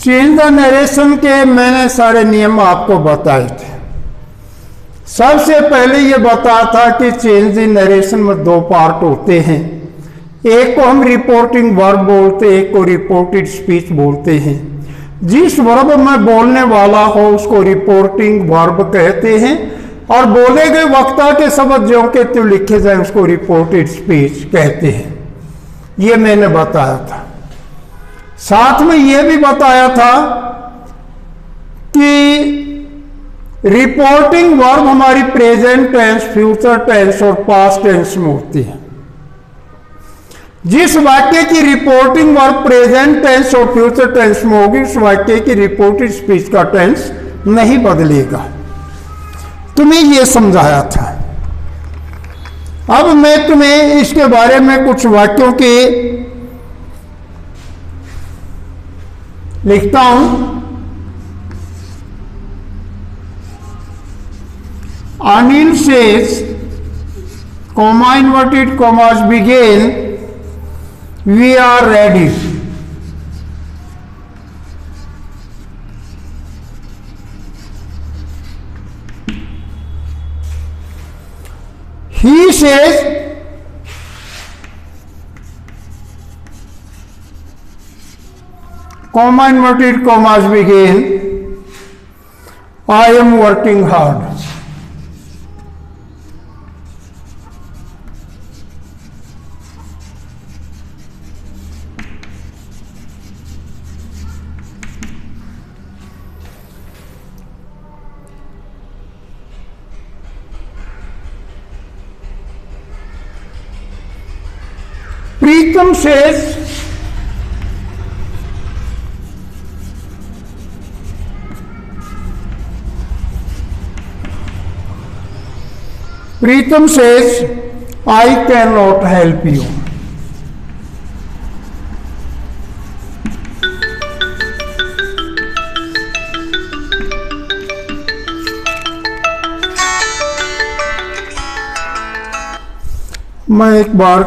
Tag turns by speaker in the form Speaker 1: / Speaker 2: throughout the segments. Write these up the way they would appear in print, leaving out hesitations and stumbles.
Speaker 1: Change the narration के मैंने सारे नियम आपको बताए थे। सबसे पहले ये बताया था कि चेंज द नरेशन में दो पार्ट होते हैं, एक को हम रिपोर्टिंग वर्ब बोलते हैं, एक को रिपोर्टेड स्पीच बोलते हैं। जिस वर्ब में बोलने वाला हो उसको रिपोर्टिंग वर्ब कहते हैं और बोले गए वक्ता के शब्द ज्यों के त्यों लिखे जाए उसको रिपोर्टेड स्पीच कहते हैं। ये मैंने बताया था। साथ में यह भी बताया था कि रिपोर्टिंग वर्ब हमारी प्रेजेंट टेंस, फ्यूचर टेंस और पास्ट टेंस में होती है। जिस वाक्य की रिपोर्टिंग वर्ब प्रेजेंट टेंस और फ्यूचर टेंस में होगी उस वाक्य की रिपोर्टेड स्पीच का टेंस नहीं बदलेगा। तुम्हें यह समझाया था। अब मैं तुम्हें इसके बारे में कुछ वाक्यों के लिखता हूं। Anil says, comma inverted commas begin, we are ready. He says, comma inverted commas begin, I am working hard. Preetham says, I cannot help you. मैं एक बार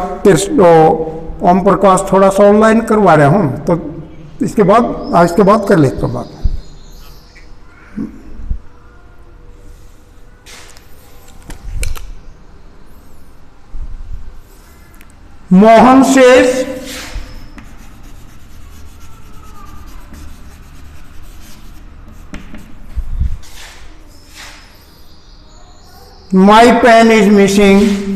Speaker 1: ओम प्रकाश थोड़ा सा ऑनलाइन करवा रहा हूँ, तो इसके बाद कर लेते बात। Mohan says, my pen is missing,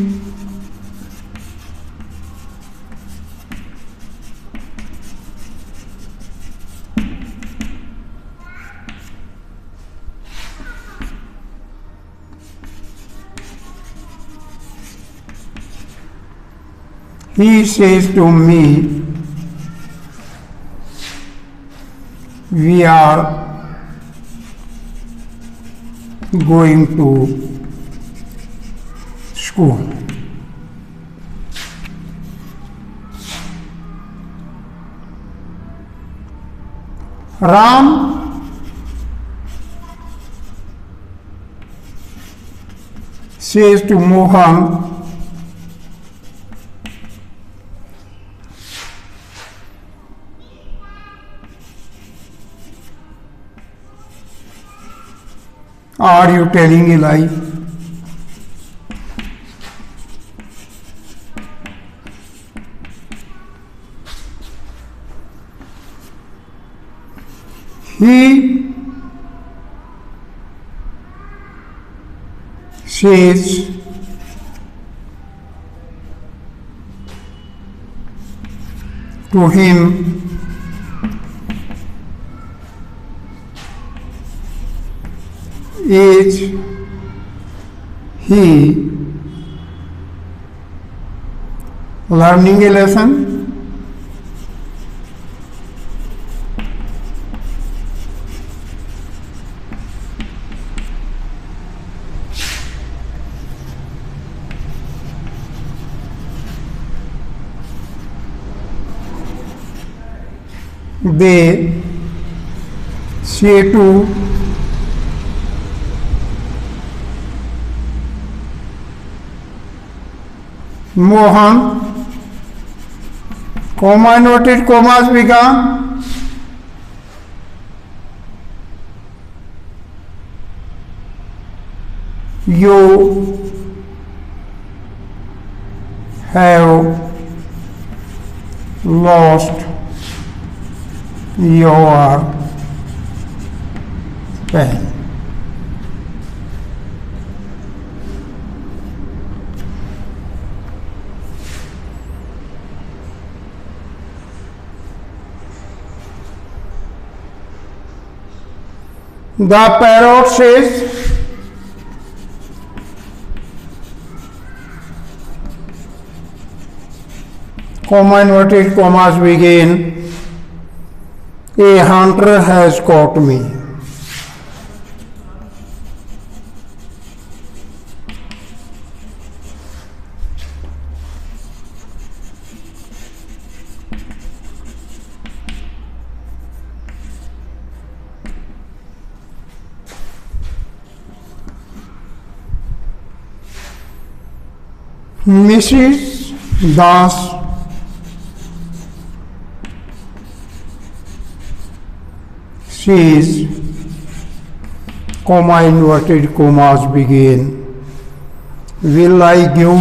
Speaker 1: he says to me, we are going to school. Ram says to Mohan, are you telling a lie? He says to him, is he learning a lesson? They say to Mohan, comma inverted commas began, you have lost your pen. The parrot says, comma inverted commas begin, a hunter has caught me. Mrs. Das says, comma inverted commas begin, will I give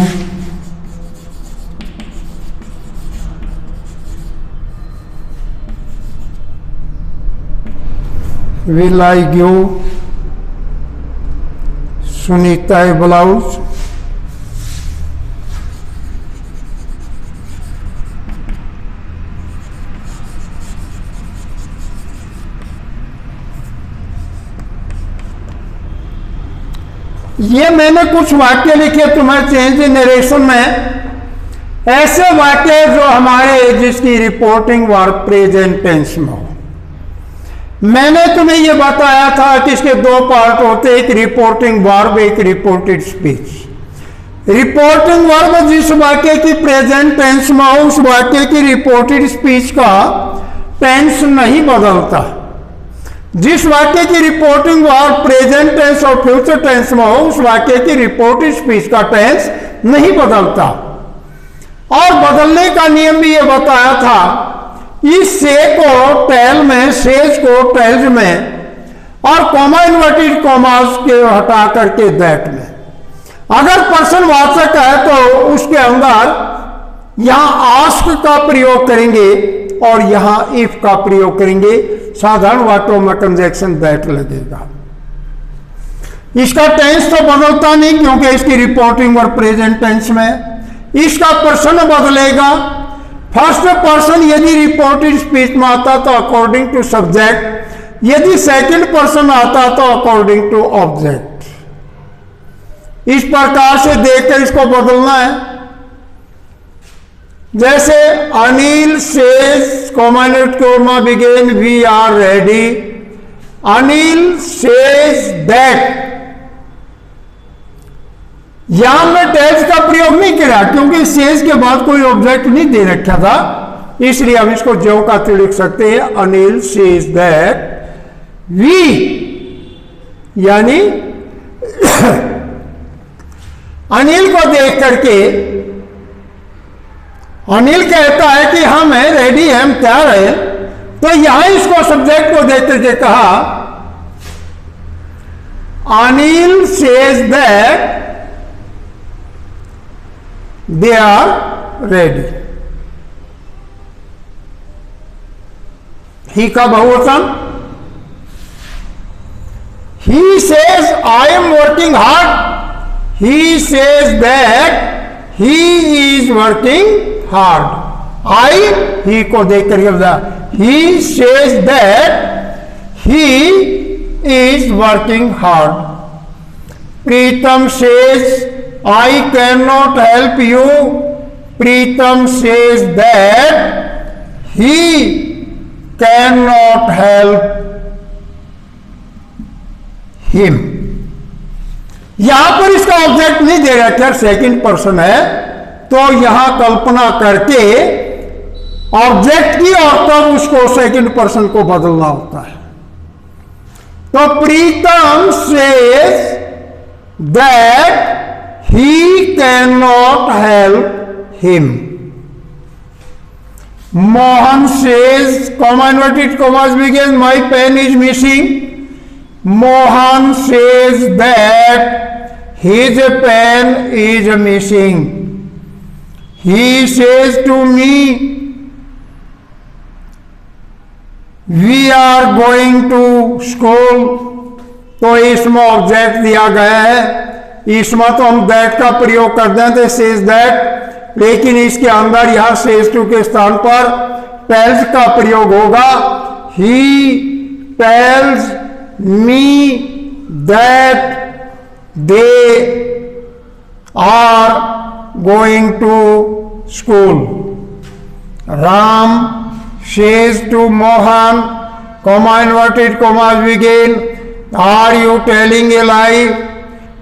Speaker 1: Sunita a blouse? ये मैंने कुछ वाक्य लिखे तुम्हें change in narration में, ऐसे वाक्य जो हमारे जिसकी रिपोर्टिंग वर्ब प्रेजेंट टेंस में हो। मैंने तुम्हें ये बताया था कि इसके दो पार्ट होते हैं, एक रिपोर्टिंग वर्ब, एक रिपोर्टेड स्पीच। रिपोर्टिंग वर्ब जिस वाक्य की प्रेजेंट टेंस में हो उस वाक्य की रिपोर्टेड स्पीच का टेंस नहीं बदलता। जिस वाक्य की रिपोर्टिंग वर्ब प्रेजेंट टेंस और फ्यूचर टेंस में हो उस वाक्य की रिपोर्टेड स्पीच का टेंस नहीं बदलता। और बदलने का नियम भी ये बताया था, इस से को टेल में, सेज को टेल्स में और कॉमा इन्वर्टेड कॉमास के हटा करके दैट में। अगर पर्सन वाचक है तो उसके अंदर यहां आस्क का प्रयोग करेंगे और यहां इफ का प्रयोग करेंगे। साधारण वाक्यों में कंजक्शन दैट लगेगा। इसका टेंस तो बदलता नहीं क्योंकि इसकी रिपोर्टिंग और प्रेजेंट टेंस में। इसका पर्सन बदलेगा। फर्स्ट पर्सन यदि रिपोर्टेड स्पीच में आता तो अकॉर्डिंग टू सब्जेक्ट, यदि सेकंड पर्सन आता तो अकॉर्डिंग टू ऑब्जेक्ट। इस प्रकार से देखकर इसको बदलना है। जैसे Anil says comma begin we are ready, Anil says that. यहां में टेल्स का प्रयोग नहीं किया क्योंकि सेज के बाद कोई ऑब्जेक्ट नहीं दे रखा था, इसलिए हम इसको जो का तो लिख सकते हैं अनिल सेज दैट वी, यानी अनिल को देख करके अनिल कहता है कि हम हैं, रेडी हैं, हम तैयार हैं। तो यहां इसको सब्जेक्ट को देख करके कहा Anil says that they are ready. He का बहुवचन, he says I am working hard, he says that he is working hard. I he को देख करके he says that he is working hard. Pritam says I can not help you, Pritam says that he can not help him. यहां पर इसका object नहीं दे रखा, second person है, तो यहां कल्पना करके ऑब्जेक्ट की और तब उसको सेकंड पर्सन को बदलना होता है। तो Pritam says that he can not help him. Mohan says comma inverted commas begin my pen is missing, Mohan says that his pen is missing. He says to me, we are going to school. तो इसमें object दिया गया है, इसमें तो हम that का प्रयोग कर दें सेज दैट, लेकिन इसके अंदर यहां सेज टू के स्थान पर टेल्स का प्रयोग होगा। He tells me that they are going to school. Ram says to Mohan, comma inverted commas begin, are you telling a lie?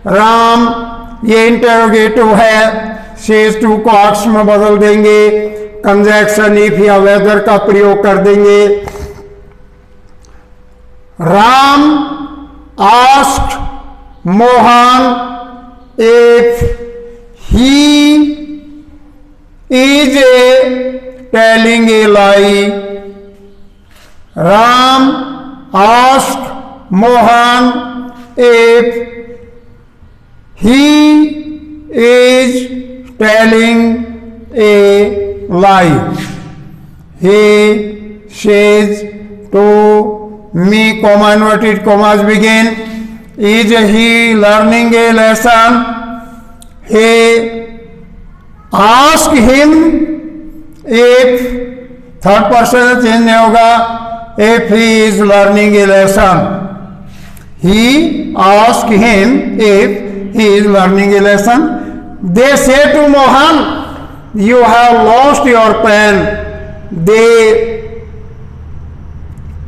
Speaker 1: Ram, ये इंटेरोगेटिव है, says to को आक्स में बदल देंगे, कंजैक्शन इफ या वेदर का प्रयोग कर देंगे। Ram asked Mohan if he is telling a lie. Ram asked Mohan if he is telling a lie. He says to me, comma inverted commas begin, is he learning a lesson? He asked him if, third person change नहीं होगा, if he is learning a lesson. He asked him if he is learning a lesson. They say to Mohan, you have lost your pen. They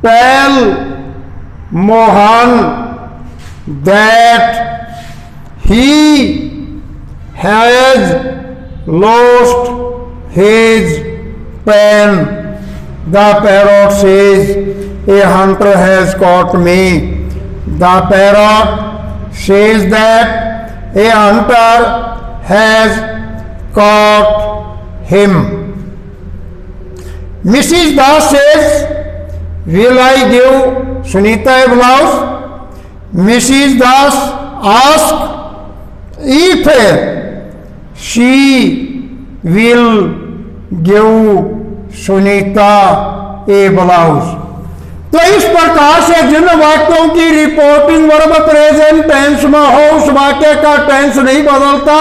Speaker 1: tell Mohan that he has lost his pen. The parrot says, a hunter has caught me. The parrot says that a hunter has caught him. Mrs. Das says, will I give Sunita a blouse? Mrs. Das asks if she will give Sunita A blouse. तो इस प्रकार से जिन वाक्यों की reporting verb present tense में हो उस वाक्य का टेंस नहीं बदलता।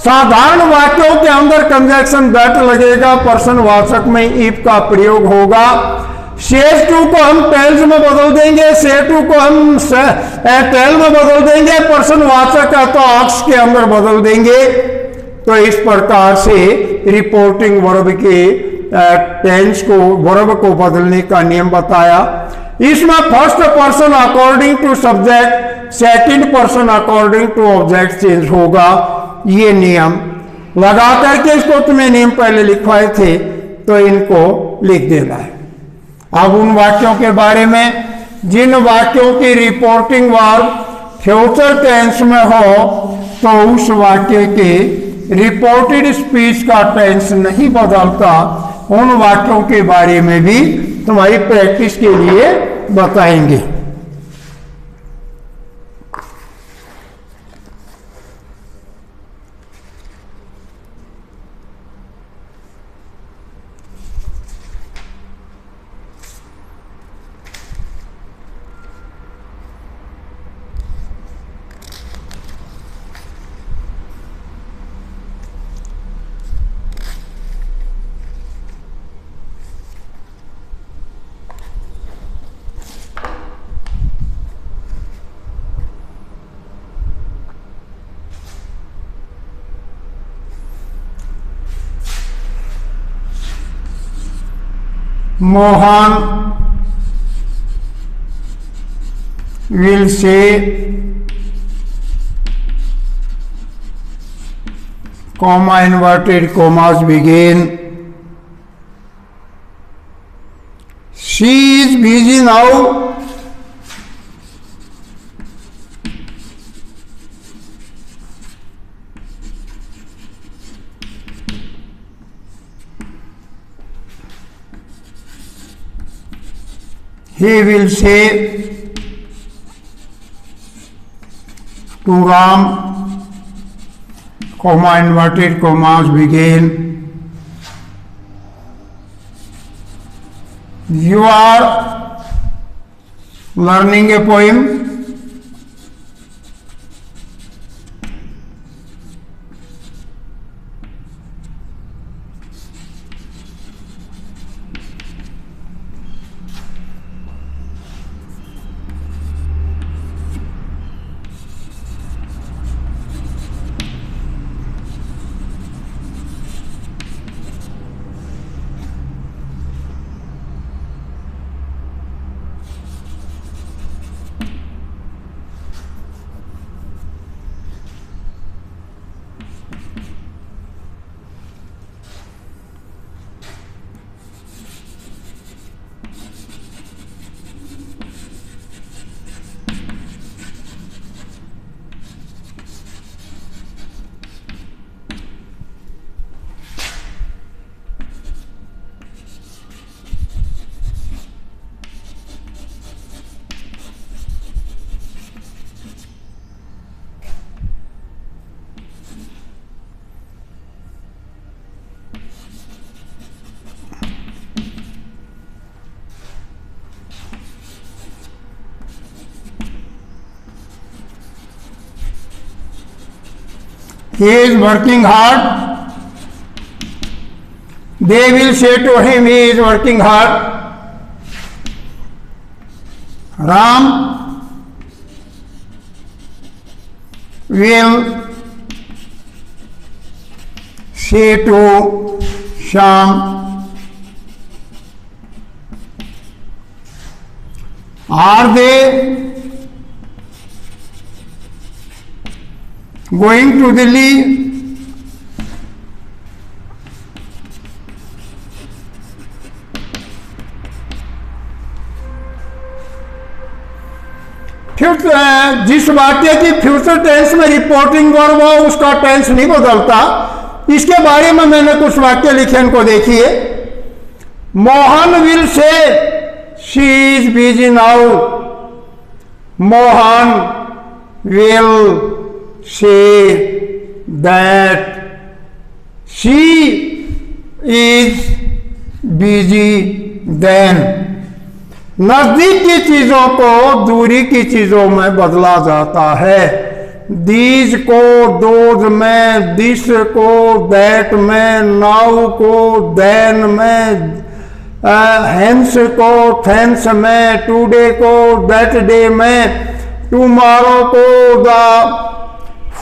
Speaker 1: साधारण वाक्यों के अंदर कंजक्शन दैट लगेगा, पर्सन वाचक में इफ का प्रयोग होगा। सेज टू को हम टेल्स में बदल देंगे, से टू को हम टेल में बदल देंगे, पर्सन वाचक है तो आक्स के अंदर बदल देंगे। तो इस प्रकार से रिपोर्टिंग वर्ब के टेंस को, वर्ब को बदलने का नियम बताया। इसमें first person according to subject, second person according to object change होगा। ये नियम लगा करके इसको तुम्हें नियम पहले लिखवाए थे तो इनको लिख देना है। अब उन वाक्यों के बारे में जिन वाक्यों की रिपोर्टिंग वर्ब फ्यूचर टेंस में हो तो उस वाक्य के रिपोर्टेड स्पीच का टेंस नहीं बदलता, उन वाक्यों के बारे में भी तुम्हारी प्रैक्टिस के लिए बताएंगे। Mohan will say, comma inverted commas begin, she is busy now. He will say to Ram, comma inverted commas begin. You are learning a poem. He is working hard. They will say to him, he is working hard. Ram will say to Shyam, are they going to Delhi? जिस वाक्य की future tense में reporting verb हो उसका tense नहीं बदलता, इसके बारे में मैंने कुछ वाक्य लिखे, इनको देखिए। Mohan will say she is busy now. Mohan will say that she is busy then। नजदीक की चीजों को दूरी की चीजों में बदला जाता है। दीज को दोज में, दिस को दैट में, नाउ को देन में, हेंस को थेंस में, टुडे को दैट डे में, टुमारो को द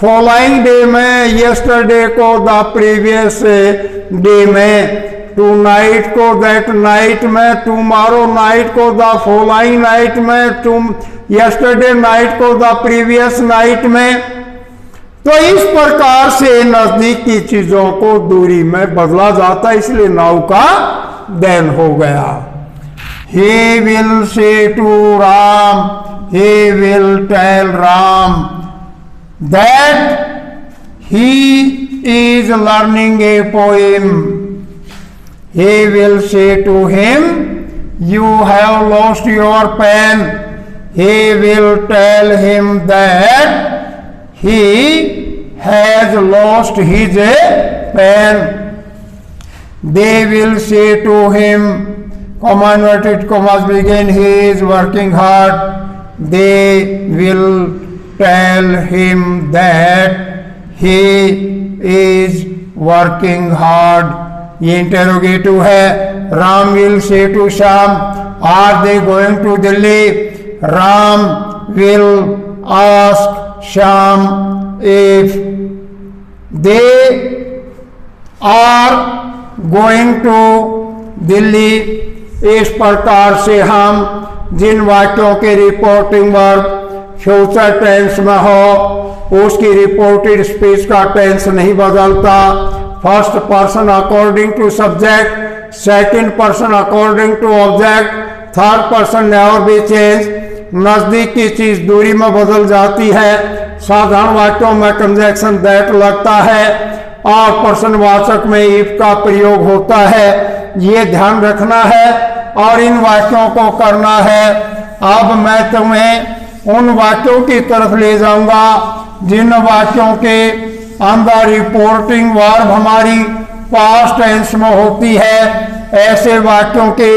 Speaker 1: फॉलोइंग डे में, यस्टरडे को द प्रीवियस डे में, टू नाइट को दैट नाइट में, टुमारो नाइट को द फॉलोइंग नाइट में, टू यस्टरडे नाइट को द प्रीवियस नाइट में। तो इस प्रकार से नजदीक की चीजों को दूरी में बदला जाता है, इसलिए नाउ का देन हो गया। He will say to Ram, he will tell Ram that he is learning a poem. He will say to him, you have lost your pen. He will tell him that he has lost his pen. They will say to him, comma inverted commas begin, he is working hard. They will tell him that he is working hard। ये interrogative है। Ram will say to Shyam, are they going to Delhi? Ram will ask Shyam if they are going to Delhi. इस प्रकार से हम जिन वाक्यों के reporting verb future tense में हो उसकी रिपोर्टेड स्पीच का टेंस नहीं बदलता। First person according to subject, second person according to object, third person never be change. नजदीक की चीज दूरी में बदल जाती है। साधारण वाक्यों में कंजक्शन दैट लगता है और प्रश्नवाचक में इफ का प्रयोग होता है। ये ध्यान रखना है और इन वाक्यों को करना है। अब मैं तुम्हें उन वाक्यों की तरफ ले जाऊंगा जिन वाक्यों के अंदर रिपोर्टिंग वर्ब हमारी पास्ट टेंस में होती है। ऐसे वाक्यों के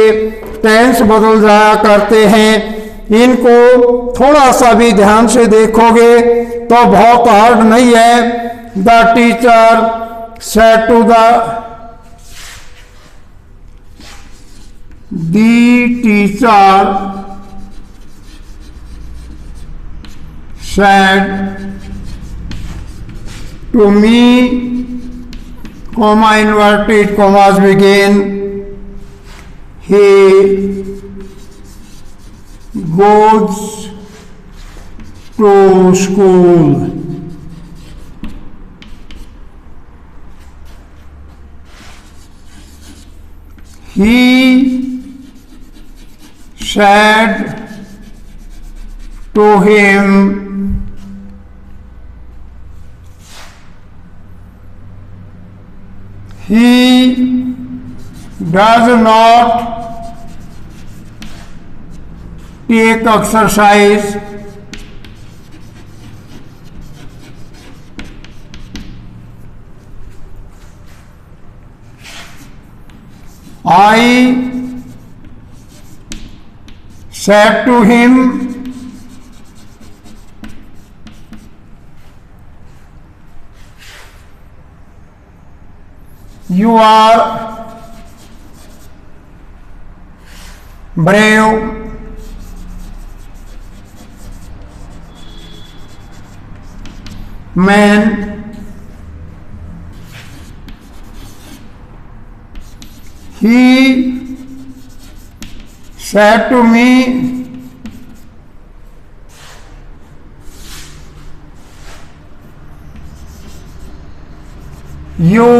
Speaker 1: टेंस बदल जाया करते हैं। इनको थोड़ा सा भी ध्यान से देखोगे तो बहुत हार्ड नहीं है। The teacher said to the teacher said to me, comma inverted commas begin, he goes to school. He said to him, he does not take exercise. I said to him, you are brave, man. He said to me, you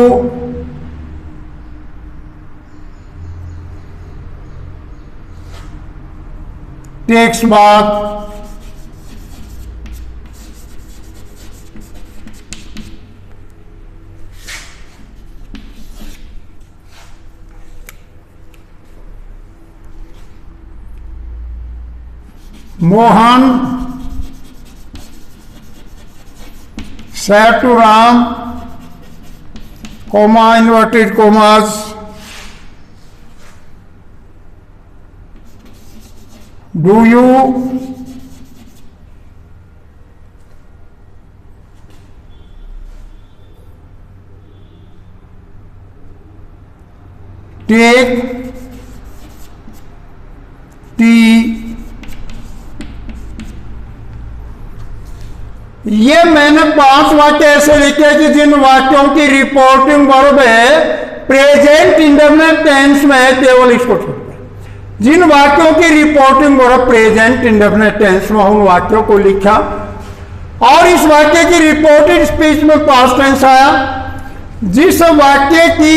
Speaker 1: takes bath. Mohan said to Ram, comma inverted commas, do you take tea? ये मैंने 5 वाक्य ऐसे लिखे कि जिन वाक्यों की reporting verb है प्रेजेंट इंडेफिनिट टेंस में है, केवल इसको छोड़। जिन वाक्यों की reporting verb present indefinite tense में उन वाक्यों को लिखा, और इस वाक्य की रिपोर्टेड स्पीच में पास्ट टेंस आया। जिस वाक्य की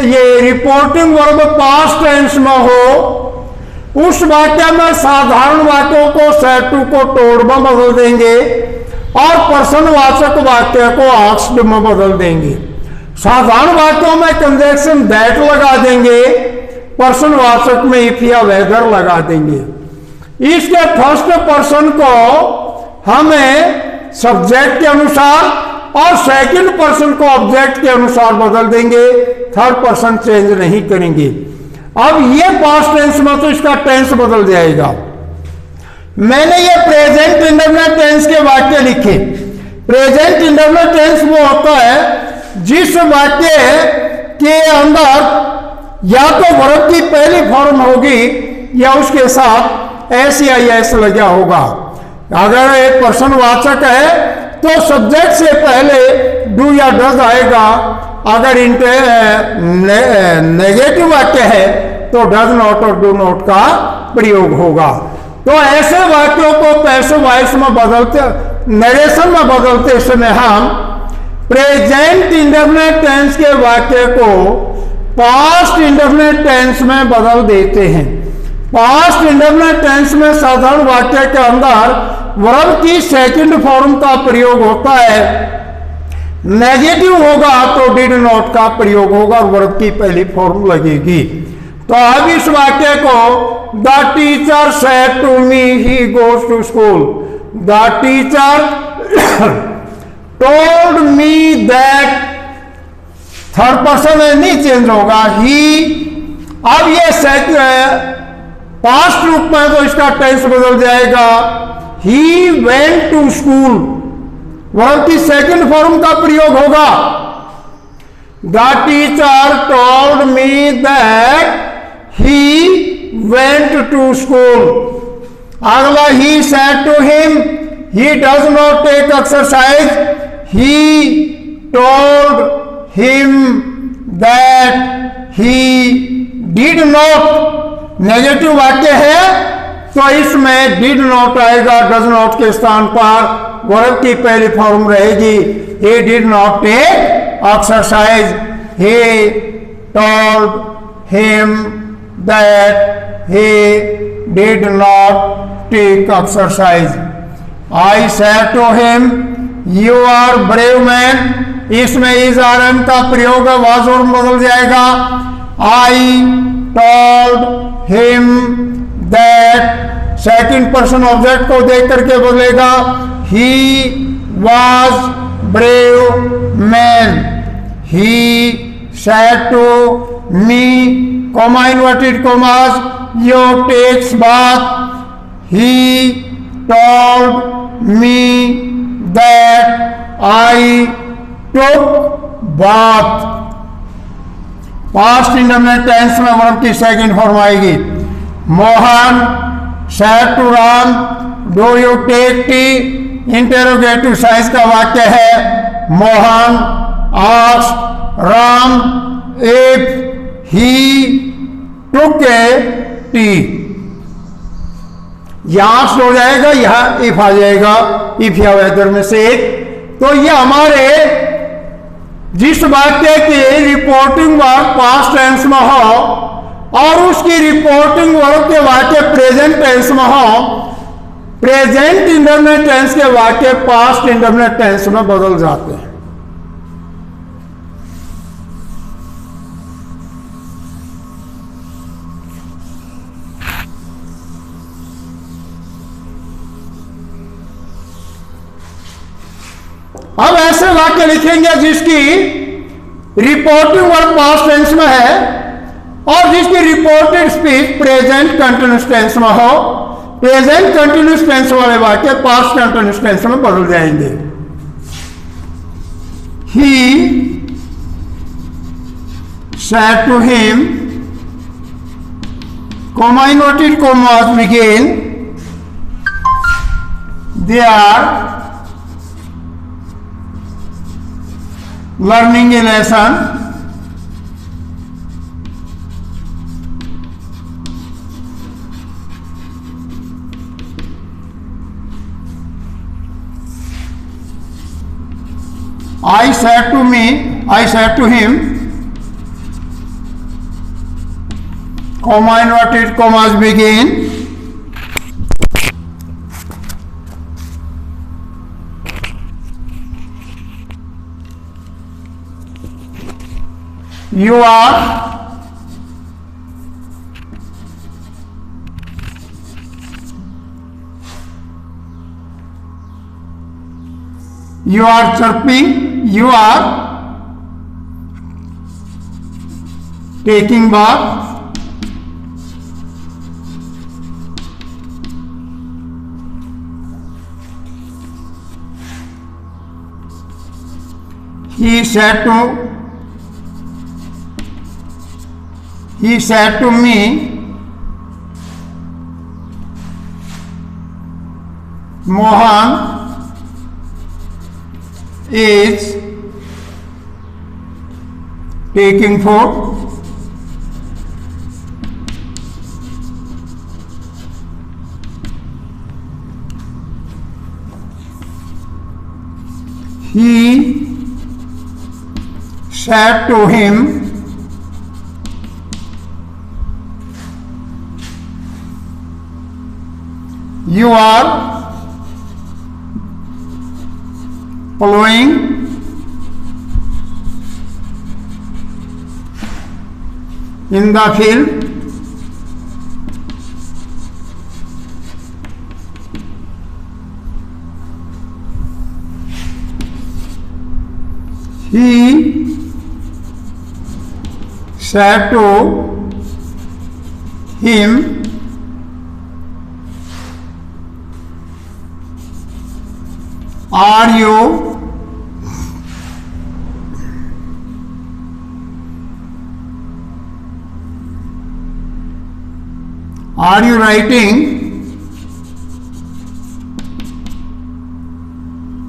Speaker 1: ये रिपोर्टिंग वर्ब पास्ट टेंस में हो उस वाक्य में साधारण वाक्यों को सेड टू को टोल्ड में बदल देंगे और प्रश्नवाचक वाक्य को आस्क्ड में बदल देंगे। साधारण वाक्यों में कंजंक्शन दैट लगा देंगे, प्रश्नवाचक में इफ या वेदर लगा देंगे। इसके फर्स्ट पर्सन को हमें सब्जेक्ट के अनुसार और सेकंड पर्सन को ऑब्जेक्ट के अनुसार बदल देंगे, थर्ड पर्सन चेंज नहीं करेंगे। अब ये पास्ट टेंस में तो इसका टेंस बदल जाएगा। मैंने ये प्रेजेंट इंडेफिनिट टेंस के वाक्य लिखे। प्रेजेंट इंडेफिनिट टेंस वो होता है जिस वाक्य के अंदर या तो वर्ब की पहली फॉर्म होगी या उसके साथ एस या एस लगा होगा। अगर एक प्रश्नवाचक है तो सब्जेक्ट से पहले डू या डज आएगा। अगर नेगेटिव वाक्य है तो डज नॉट और डू नॉट का प्रयोग होगा। तो ऐसे वाक्यों को पैसिव वॉइस में बदलते, नरेशन में बदलते समय हम प्रेजेंट इंडेफिनिट टेंस के वाक्य को पास्ट इंडेफिनिट टेंस में बदल देते हैं। पास्ट इंडेफिनिट टेंस में साधारण वाक्य के अंदर वर्ब की सेकंड फॉर्म का प्रयोग होता है। नेगेटिव होगा तो डिड नॉट का प्रयोग होगा और वर्ब की पहली फॉर्म लगेगी। तो अब इस वाक्य को the teacher said to me he goes to school. The teacher told me that, third person में नहीं चेंज होगा, ही। अब ये पास्ट रूप में तो इसका टेंस बदल जाएगा, he went to school, verb की सेकंड फॉर्म का प्रयोग होगा। The teacher told me that he went to school. अगला, he said to him, he does not take exercise, he told him that he did not. Negative वाक्य है तो इसमें did not आएगा, डज नॉट के स्थान पर वर्ब की पहली फॉर्म रहेगी, he did not take exercise, he told him that he did not take exercise. I said to him, you are brave man, इसमें is rm का प्रयोग was और बदल जाएगा, I told him that, second person object को देख करके बोलेगा, he was brave man, he said to me, comma inverted commas, you takes bath, he told me that I took bath। Past indefinite tense में verb की second form आएगी। Mohan said to Ram, do you take tea? Interrogative size का वाक्य है। Mohan asked Ram if he took a tea। यहां हो जाएगा, यहां इफ आ जाएगा, इफ या वेदर में से एक। तो ये हमारे जिस वाक्य की रिपोर्टिंग वर्ब पास्ट टेंस में हो और उसकी रिपोर्टिंग वर्ब के वाक्य प्रेजेंट टेंस में हो, प्रेजेंट इंडेफिनिट टेंस के वाक्य पास्ट इंडेफिनिट टेंस में बदल जाते हैं। अब ऐसे वाक्य लिखेंगे जिसकी रिपोर्टिंग वर्ब पास्ट टेंस में है और जिसकी reported speech present continuous tense में हो। प्रेजेंट कंटिन्यूअस टेंस वाले वाक्य पास्ट कंटिन्यूअस टेंस में बदल जाएंगे। ही said to him, comma inverted commas begin, they are learning a lesson, I said to him, comma inverted commas begin, you are chirping, you are taking bath, he said to me, Mohan is taking food, he said to him, you are plowing in the field, He said to him, are you writing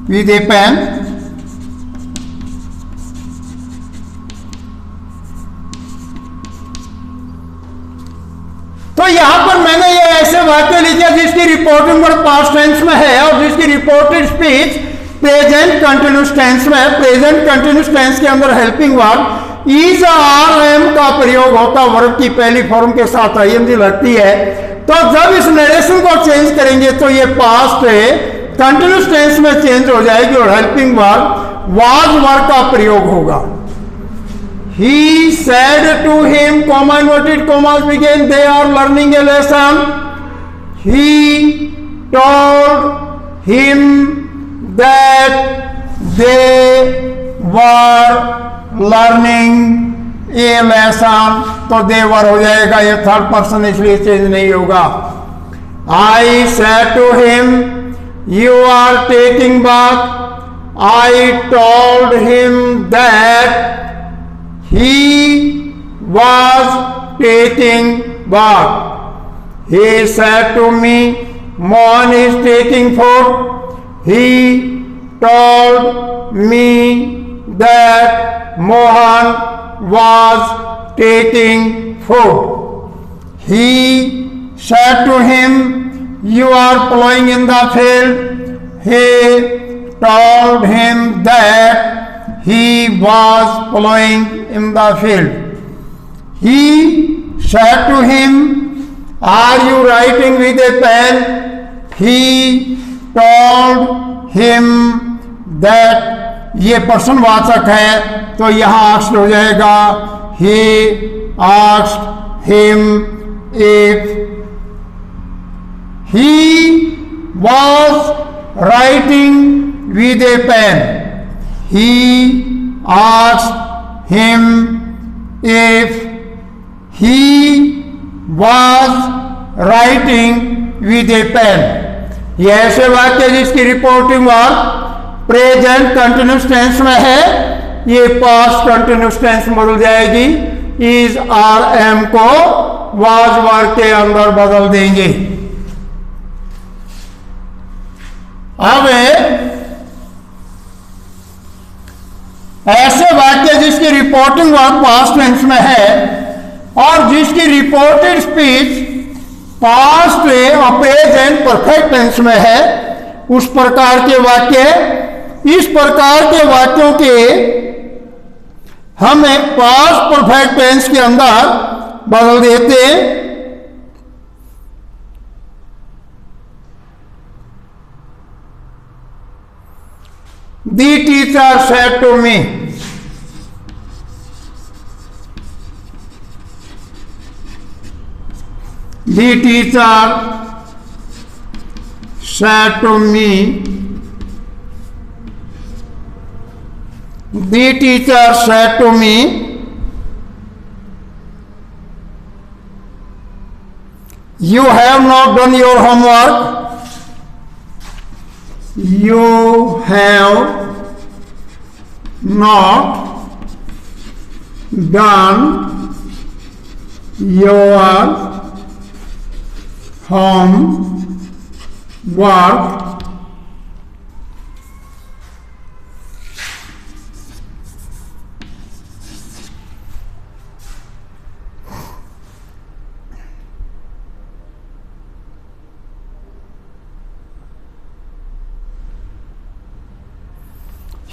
Speaker 1: with a pen? तो यहां पर मैंने ये ऐसे वाक्य लिखे जिसकी reporting word past tense में है और जिसकी reported speech present continuous tense में है। प्रेजेंट कंटिन्यूस टेंस के अंदर helping verb is are am का प्रयोग होता वर्ब की पहली फॉर्म के साथ आईएनजी लगती है। तो जब इस नरेशन को चेंज करेंगे तो ये पास्ट कंटिन्यूस टेंस में चेंज हो जाएगी और हेल्पिंग वर्ब वाज वर्ब का प्रयोग होगा। He said to him, comma inverted commas begin, they are learning a lesson. He told him that they were learning a lesson. तो they were हो जाएगा, ये थर्ड पर्सन इसलिए चेंज नहीं होगा। I said to him, you are taking bath. I told him that he was taking bath. He said to me, Mohan is taking food. He told me that Mohan was taking food. He said to him, you are plowing in the field. He told him that he was plowing in the field. He said to him, are you writing with a pen? He told him that ये प्रश्नवाचक है तो यहाँ asked हो जाएगा। He asked him if he was writing with a pen. He asked him if he was writing with a pen. ये ऐसे वाक्य जिसकी reporting verb present continuous tense में है, ये पास्ट कंटिन्यूस टेंस में बदल जाएगी। इज आर एम को वाज वर्ब के अंदर बदल देंगे। अब ऐसे वाक्य जिसकी रिपोर्टिंग वर्ब पास्ट टेंस में है और जिसकी reported speech past present perfect tense में है, उस प्रकार के वाक्य, इस प्रकार के वाक्यों के हम एक पास्ट परफेक्ट टेंस के अंदर बदल देते हैं। The teacher said to me. The teacher said to me. The teacher said to me, you have not done your homework. You have not done your homework.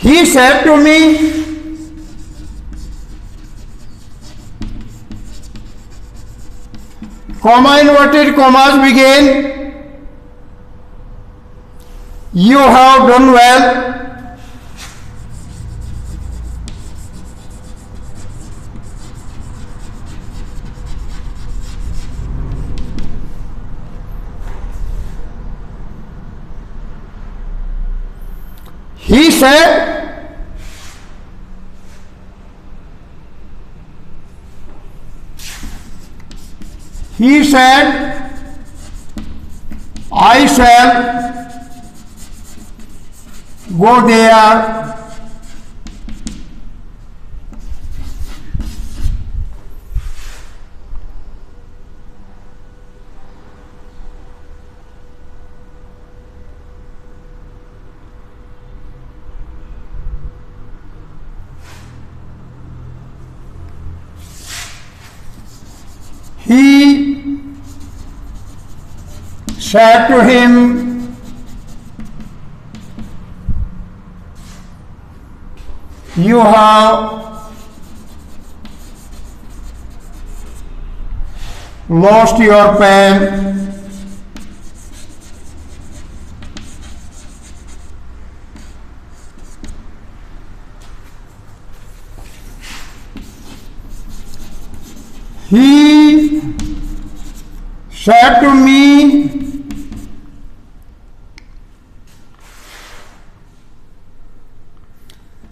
Speaker 1: He said to me, comma inverted commas begin, you have done well. He said, he said, I shall go there He said to him, you have lost your pen. He said to me,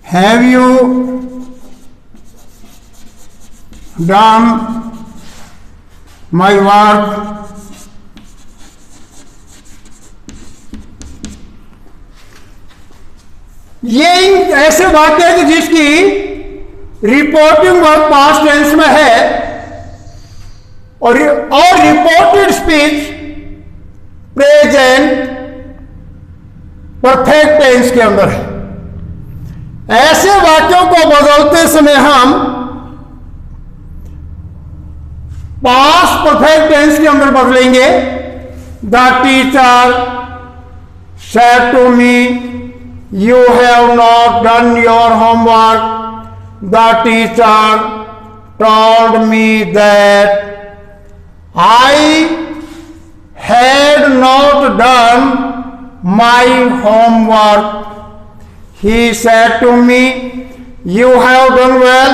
Speaker 1: have you done my work? ये ऐसे वाक्य है जिसकी reporting verb past tense में है और reported speech present perfect tense के अंदर है। ऐसे वाक्यों को बदलते समय हम पास्ट परफेक्ट टेंस के अंदर बदलेंगे। The teacher said to me, you have not done your homework. The teacher told me that I had not done my homework. He said to me, you have done well.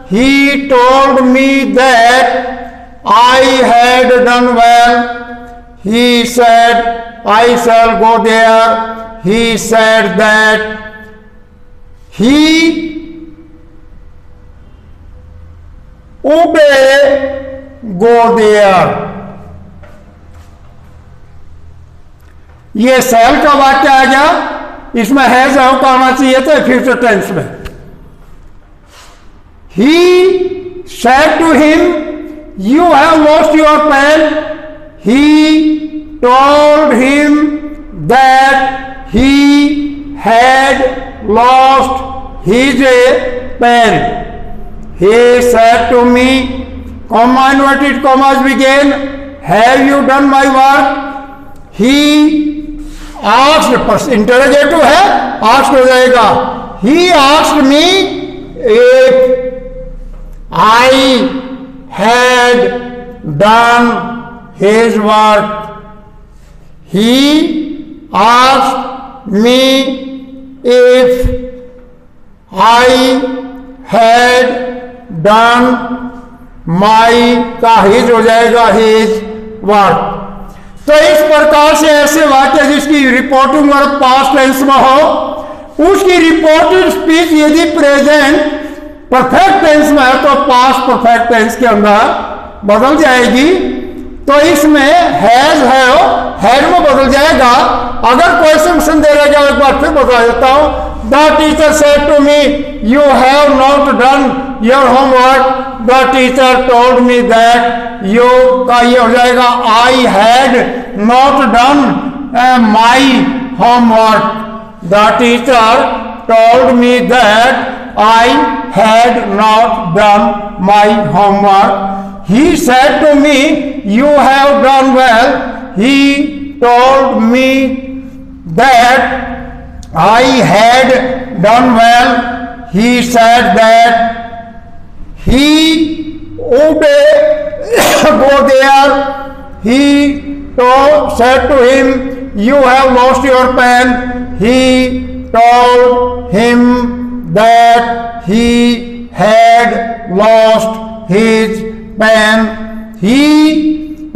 Speaker 1: He told me that I had done well. He said, I shall go there. He said that he obeyed go there. ये cell का वाक्य आ गया, इसमें has have का आना चाहिए था future tense में। He said to him, you have lost your pen. He told him that he had lost his pen. He said to me, comma inverted commas begin, have you done my work? He asked, interrogative है, asked हो जाएगा। He asked me if I had done his work. He asked me if I had done माई का his हो जाएगा, his work. तो इस प्रकार से ऐसे वाक्य जिसकी रिपोर्टिंग वर्ब पास्ट टेंस में हो, उसकी रिपोर्टेड स्पीच यदि प्रेजेंट परफेक्ट टेंस में है तो पास्ट परफेक्ट टेंस के अंदर बदल जाएगी। तो इसमें हैज हैड में बदल जाएगा। अगर क्वेश्चन दे रहेगा एक बार फिर बता देता हूं। The teacher said to me, you have not done your homework. The teacher told me that, you का ये हो जाएगा I had not done my homework. The teacher told me that I had not done my homework. He said to me, you have done well. He told me that I had done well. He said that he obeyed go there. He said to him, you have lost your pen. He told him that he had lost his pen. He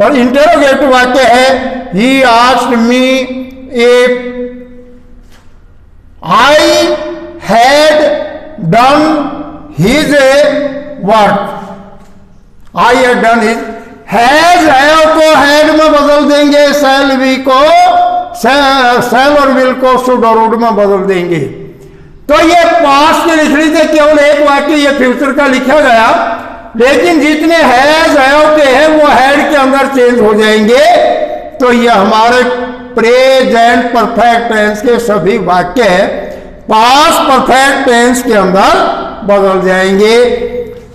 Speaker 1: और interrogative वाक्य है, he asked me if I had done his work. I had done his has have को had में बदल देंगे, shall be को शैल और will को शुड और वुड में बदल देंगे। तो ये पास्ट के लिखने थे केवल एक वाक्य ये फ्यूचर का लिखा गया, लेकिन जितने हैज हैव के हैं वो हैड के अंदर चेंज हो जाएंगे। तो ये हमारे प्रेजेंट परफेक्ट टेंस के सभी वाक्य पास्ट परफेक्ट टेंस के अंदर बदल जाएंगे।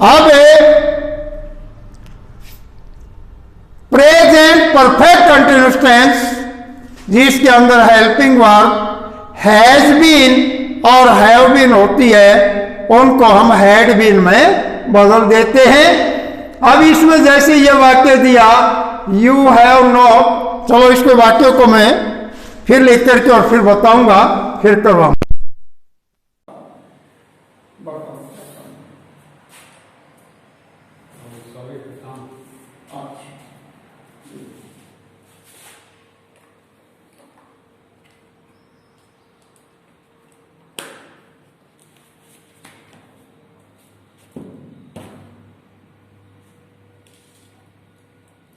Speaker 1: अब प्रेजेंट परफेक्ट कंटिन्यूअस टेंस जिसके अंदर हेल्पिंग वर्ब हैज बीन और हैव बीन होती है, उनको हम हैड बीन में बदल देते हैं। अब इसमें जैसे ये वाक्य दिया यू हैव नॉट, चलो इसके वाक्यों को मैं फिर लिख करके और फिर बताऊंगा, फिर करवाऊंगा।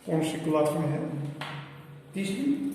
Speaker 1: कौन सी क्लास में है? तीसरी।